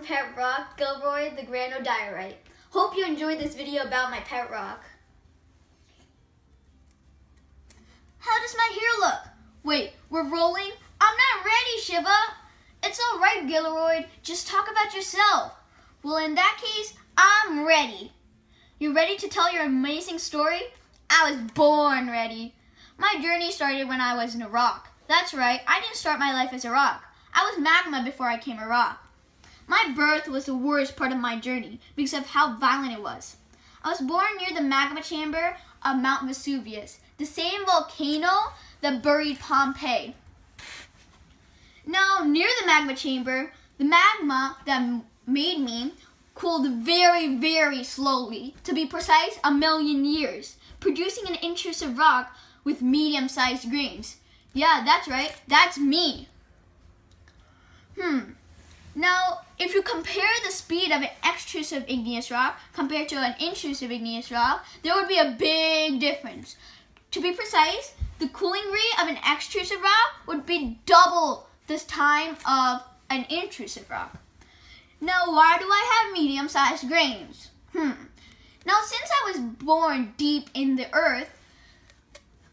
pet rock, Gilroy the Granodiorite. Hope you enjoyed this video about my pet rock. How does my hair look? Wait, we're rolling? I'm not ready, Shiva. It's all right, Gilroy. Just talk about yourself. Well, in that case, I'm ready. You ready to tell your amazing story? I was born ready. My journey started when I was in a rock. That's right, I didn't start my life as a rock. I was magma before I became a rock. My birth was the worst part of my journey because of how violent it was. I was born near the magma chamber of Mount Vesuvius, the same volcano that buried Pompeii. Now, near the magma chamber, the magma that made me cooled very, very slowly. To be precise, 1,000,000 years, producing an intrusive rock with medium-sized grains. Yeah, that's right, that's me. Now, if you compare the speed of an extrusive igneous rock compared to an intrusive igneous rock, there would be a big difference. To be precise, the cooling rate of an extrusive rock would be double the time of an intrusive rock. Now, why do I have medium-sized grains? Now, since I was born deep in the earth,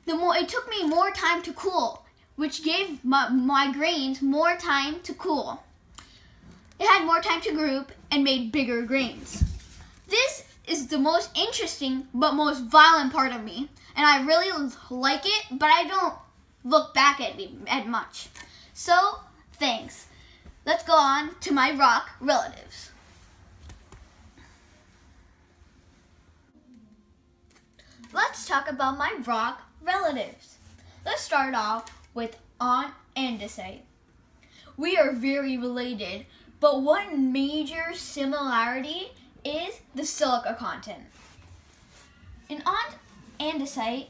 it took me more time to cool, which gave my grains more time to cool. It had more time to group and made bigger grains. This is the most interesting but most violent part of me, and I really like it, but I don't look back at it much. So, thanks. Let's go on to my rock relatives. Let's talk about my rock relatives. Let's start off with Aunt Andesite. We are very related, but one major similarity is the silica content. In Aunt Andesite,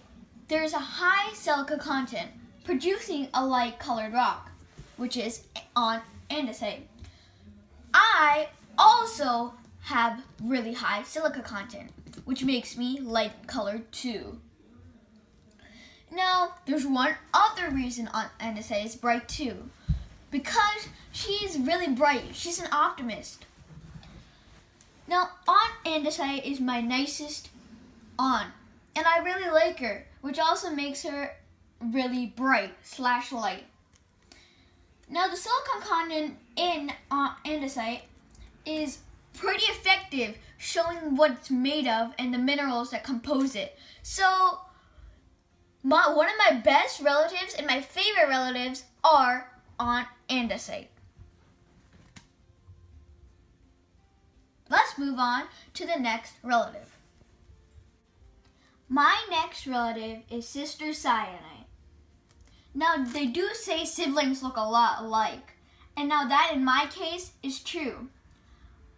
there is a high silica content, producing a light-colored rock, which is Aunt Andesite. I also have really high silica content, which makes me light-colored too. Now, there's one other reason Aunt Andesite is bright too. Because she's really bright. She's an optimist. Now, Aunt Andesite is my nicest aunt, and I really like her, which also makes her really bright/light. Now, the silicon content in Aunt Andesite is pretty effective, showing what it's made of and the minerals that compose it. So, one of my best relatives and my favorite relatives are Aunt Andesite. Let's move on to the next relative. My next relative is Sister Cyanite. Now, they do say siblings look a lot alike, and now that in my case is true.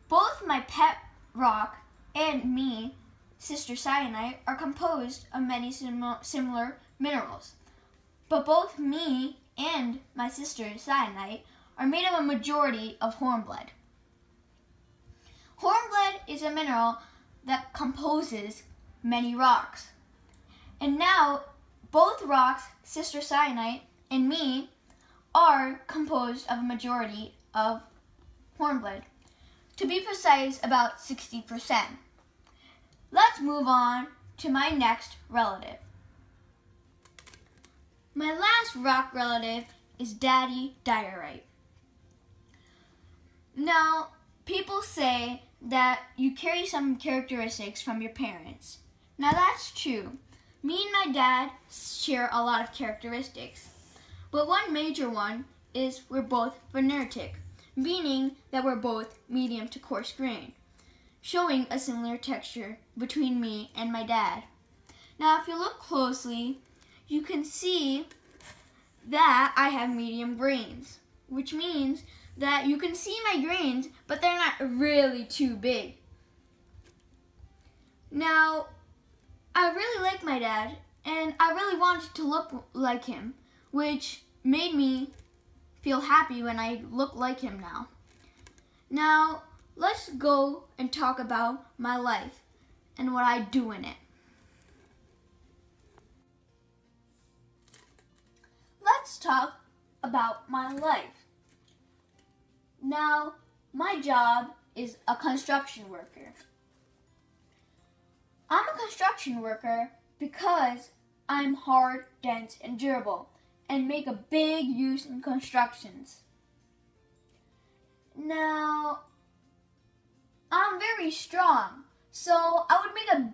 Both my pet rock and me, Sister Cyanite, are composed of many similar minerals, but both me and my sister Cyanite are made of a majority of hornblende. Hornblende is a mineral that composes many rocks. And now, both rocks, Sister Cyanite and me, are composed of a majority of hornblende. To be precise, about 60%. Let's move on to my next relative. My last rock relative is Daddy Diorite. Now, people say that you carry some characteristics from your parents. Now, that's true. Me and my dad share a lot of characteristics. But one major one is we're both pheneritic, meaning that we're both medium to coarse grain, showing a similar texture between me and my dad. Now, if you look closely, you can see that I have medium grains, which means that you can see my grains, but they're not really too big. Now, I really like my dad, and I really wanted to look like him, which made me feel happy when I look like him now. Now, let's go and talk about my life and what I do in it. Let's talk about my life. Now, My job is a construction worker. I'm a construction worker because I'm hard, dense, and durable, and make a big use in constructions. Now, I'm very strong, so I would make a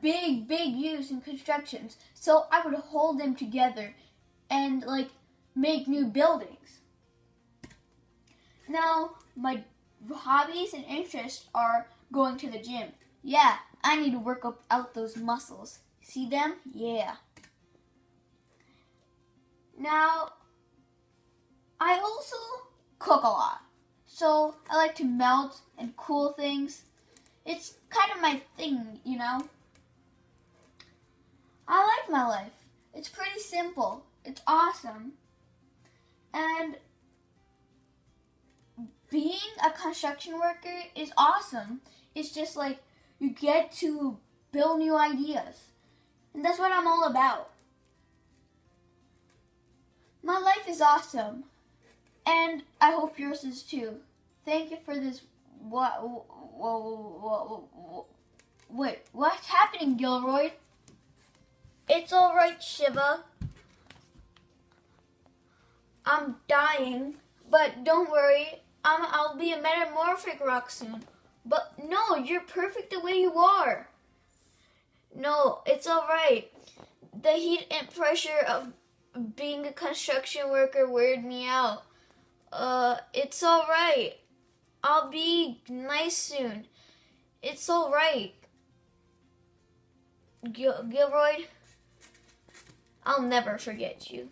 big use in constructions, so I would hold them together and make new buildings. Now, my hobbies and interests are going to the gym. Yeah, I need to work out those muscles. See them? Yeah. Now, I also cook a lot. So I like to melt and cool things. It's kind of my thing, you know. I like my life. It's pretty simple. It's awesome. And being a construction worker is awesome. It's just like you get to build new ideas. And that's what I'm all about. My life is awesome. And I hope yours is too. Thank you for this. Wait, what's happening, Gilroy? It's alright, Shiva. I'm dying, but don't worry. I'll be a metamorphic rock soon. But no, you're perfect the way you are. No, it's alright. The heat and pressure of being a construction worker weird me out. It's alright. I'll be nice soon. It's alright. Gilroy, I'll never forget you.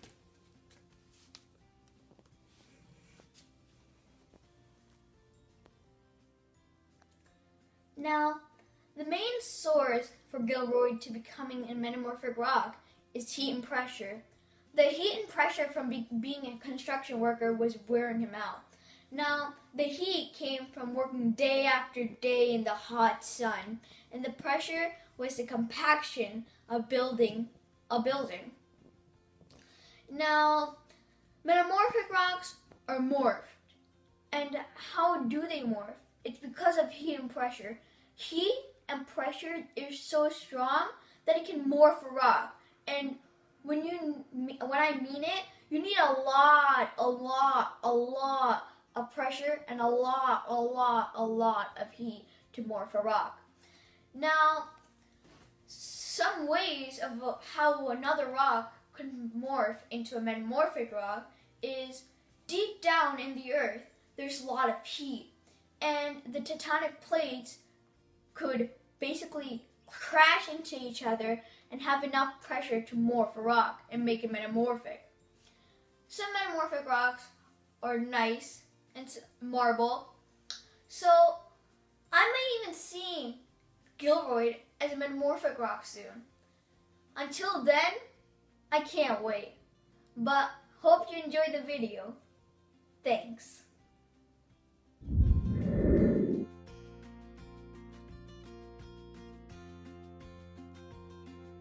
Now, the main source for Gilroy to becoming a metamorphic rock is heat and pressure. The heat and pressure from being a construction worker was wearing him out. Now, the heat came from working day after day in the hot sun, and the pressure was the compaction of building a building. Now, metamorphic rocks are morphed. And how do they morph? It's because of heat and pressure. Heat and pressure is so strong that it can morph a rock. And when I mean it, you need a lot of pressure and a lot of heat to morph a rock. Now, some ways of how another rock could morph into a metamorphic rock is deep down in the earth, there's a lot of heat. And the tectonic plates could basically crash into each other and have enough pressure to morph a rock and make it metamorphic. Some metamorphic rocks are nice and marble. So I may even see Gilroy as a metamorphic rock soon. Until then, I can't wait. But hope you enjoyed the video. Thanks.